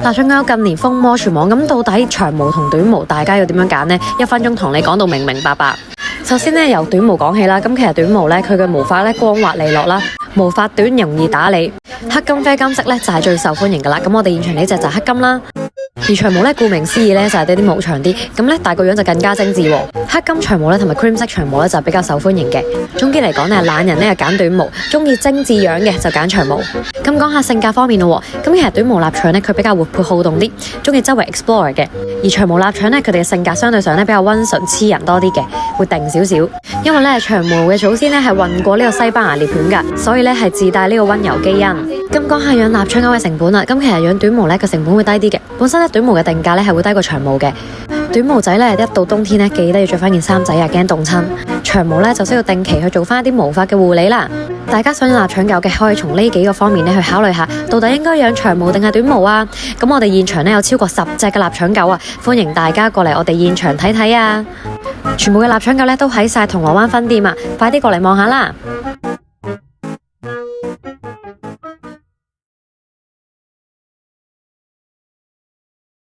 臘腸狗近年風魔全網，咁到底長毛同短毛大家要點樣揀呢？1分鐘同你講到明明白白。首先呢，由短毛講起啦，咁其實短毛呢，佢嘅毛髮呢光滑利落啦，毛髮短容易打理，黑金啡金色呢就係最受歡迎噶啦。咁我哋現場呢隻就係黑金啦。而長毛咧，顧名思義咧就係啲毛長啲，咁咧大個樣就更加精緻喎。黑金長毛咧同埋 cream 色長毛咧就比較受歡迎嘅。總結嚟講咧，懶人咧就揀短毛，中意精緻樣嘅就揀長毛。咁講下性格方面咯，咁其實短毛臘腸咧佢比較活潑好動啲，中意周圍 explore 嘅。而長毛臘腸咧佢哋嘅性格相對上咧比較溫順黐人多啲嘅，會定少少。因為咧長毛嘅祖先咧係混過呢個西班牙獵犬㗎，所以咧係自帶呢個溫柔基因。咁講下養臘腸狗嘅成本啦，咁其實養短毛咧個成本會低啲嘅。本身咧短毛嘅定價咧係會低過長毛嘅。短毛仔咧一到冬天咧記得要着翻件衫仔啊，驚凍親。長毛咧就需要定期去做翻一啲毛髮嘅護理啦。大家想養臘腸狗嘅可以從呢幾個方面咧去考慮下，到底應該養長毛定係短毛啊？咁我哋現場咧有超過10隻嘅臘腸狗啊，歡迎大家過嚟我哋現場睇睇啊！全部嘅臘腸狗咧都喺晒銅鑼灣分店啊，快啲過嚟望下啦！